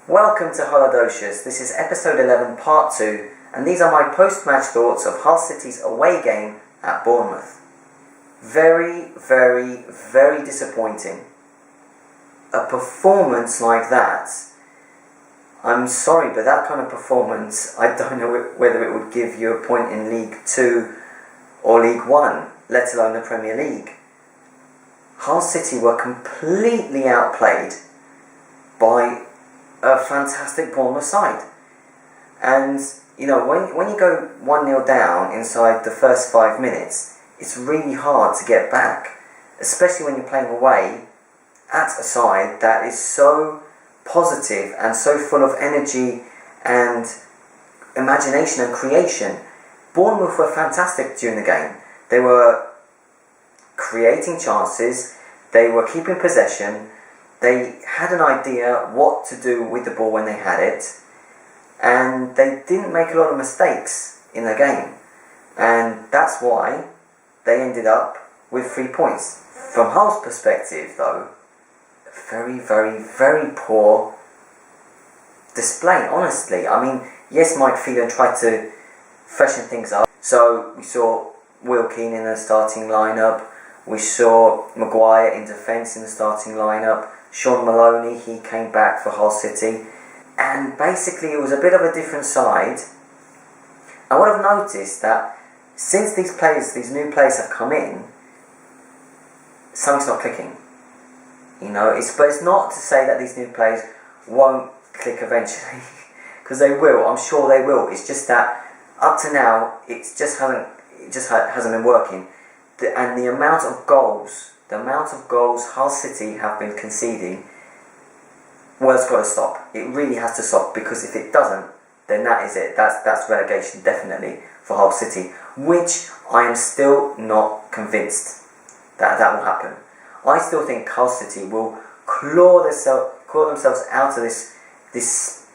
Welcome to Hulladocious. This is episode 11 part 2 and these are my post-match thoughts of Hull City's away game at Bournemouth. Very, very, very disappointing. A performance like that, I'm sorry, but that kind of performance, I don't know whether it would give you a point in League 2 or League 1, let alone the Premier League. Hull City were completely outplayed by a fantastic Bournemouth side. And, you know, when you go 1-0 down inside the first 5 minutes, it's really hard to get back, especially when you're playing away at a side that is so positive and so full of energy and imagination and creation. Bournemouth were fantastic during the game. They were creating chances, they were keeping possession, they had an idea what to do with the ball when they had it, and they didn't make a lot of mistakes in the game. And that's why they ended up with 3 points. From Hull's perspective, though, very, very, very poor display, honestly. I mean, yes, Mike Phelan tried to freshen things up. So we saw Will Keane in the starting lineup. We saw Maguire in defence in the starting lineup. Sean Maloney, he came back for Hull City. And basically it was a bit of a different side. I would have noticed that since these new players have come in, something's not clicking. You know, but it's not to say that these new players won't click eventually, because they will. I'm sure they will. It's just that up to now, it just hasn't been working. And the amount of goals Hull City have been conceding, well, it's got to stop. It really has to stop, because if it doesn't, then that is it. That's relegation definitely for Hull City, which I am still not convinced that will happen. I still think Hull City will claw themselves out of this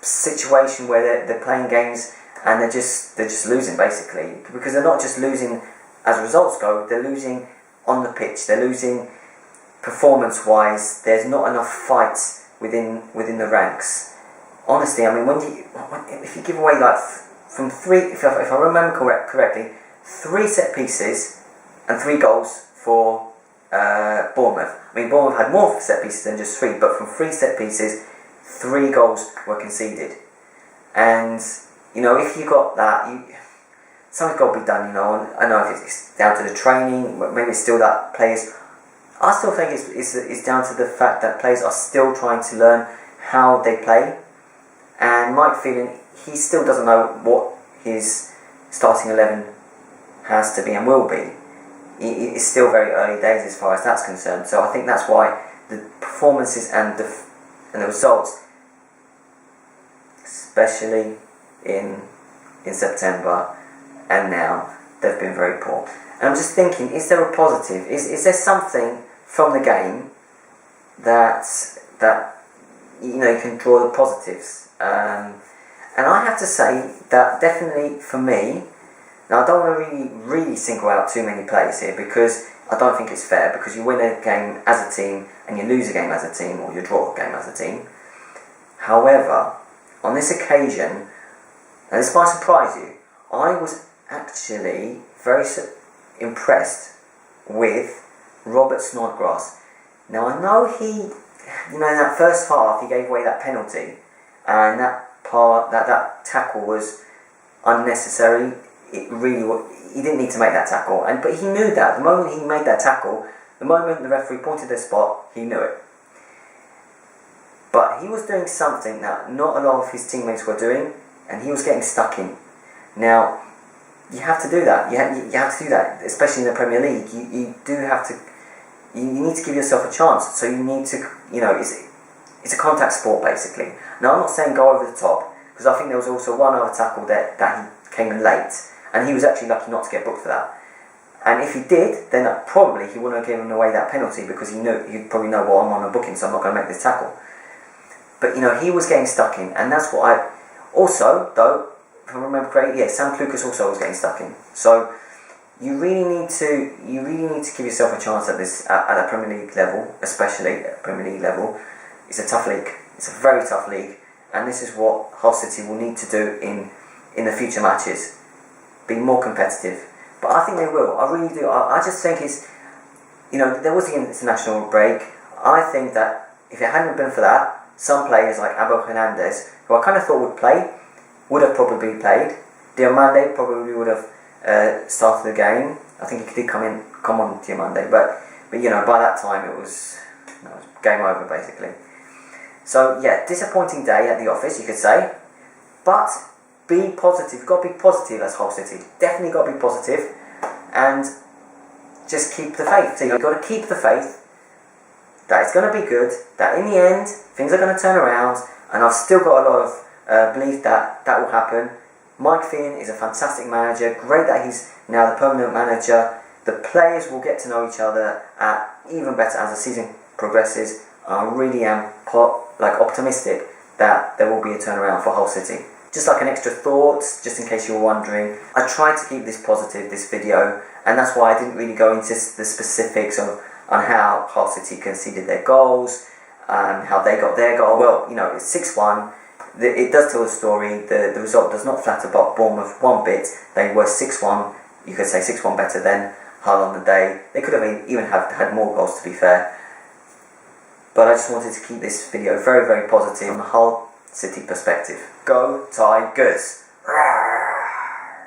situation where they're playing games and they're just losing, basically, because they're not just losing as results go, they're losing on the pitch, they're losing performance-wise. There's not enough fights within the ranks. Honestly, I mean, if you give away like from 3, if I remember correctly, 3 set pieces and 3 goals for Bournemouth. I mean, Bournemouth had more set pieces than just 3, but from 3 set pieces, 3 goals were conceded. And, you know, if you got that, something's got to be done, you know. I know if it's down to the training, maybe it's still that players. I still think it's down to the fact that players are still trying to learn how they play. And Mike Phelan, he still doesn't know what his starting 11 has to be and will be. It's still very early days as far as that's concerned. So I think that's why the performances and the results, especially in September and now, they've been very poor. And I'm just thinking, is there a positive? Is there something from the game that you know you can draw the positives? And I have to say that definitely for me. Now, I don't want to really single out too many players here, because I don't think it's fair, because you win a game as a team and you lose a game as a team, or you draw a game as a team. However, on this occasion, and this might surprise you, I was actually very impressed with Robert Snodgrass. Now, I know in that first half he gave away that penalty, and that tackle was unnecessary. It really, he didn't need to make that tackle, but he knew that. The moment he made that tackle, the moment the referee pointed the spot, he knew it. But he was doing something that not a lot of his teammates were doing, and he was getting stuck in. Now, you have to do that. You have to do that, especially in the Premier League. You do have to. You need to give yourself a chance. So you need to, you know, it's a contact sport, basically. Now, I'm not saying go over the top, because I think there was also one other tackle that he came in late. And he was actually lucky not to get booked for that. And if he did, then probably he wouldn't have given away that penalty, because he'd probably know, well, I'm on a booking, so I'm not going to make this tackle. But, you know, he was getting stuck in, and that's what I... Also, though, if I remember correctly, yeah, Sam Clucas also was getting stuck in. So, you really need to give yourself a chance at the Premier League level, especially at Premier League level. It's a tough league. It's a very tough league, and this is what Hull City will need to do in the future matches. Be more competitive. But I think they will. I really do. I just think it's, there was the international break. I think that if it hadn't been for that, some players like Abel Hernandez, who I kind of thought would play, would have probably played. Diomande probably would have started the game. I think he did come on Diomande, but by that time it was game over basically. So yeah, disappointing day at the office, you could say, but be positive. You've got to be positive as Hull City. Definitely got to be positive, and just keep the faith. So you've got to keep the faith that it's going to be good, that in the end things are going to turn around, and I've still got a lot of belief that will happen. Mike Finn is a fantastic manager. Great that he's now the permanent manager. The players will get to know each other even better as the season progresses. I really am optimistic that there will be a turnaround for Hull City. Just like an extra thought, just in case you were wondering, I tried to keep this positive, this video, and that's why I didn't really go into the specifics on how Hull City conceded their goals, how they got their goal. Well, it's 6-1. It does tell the story. The result does not flatter Bournemouth one bit. They were 6-1. You could say 6-1 better than Hull on the day. They could have even had more goals, to be fair. But I just wanted to keep this video very, very positive from a Hull City perspective. Go Tigers!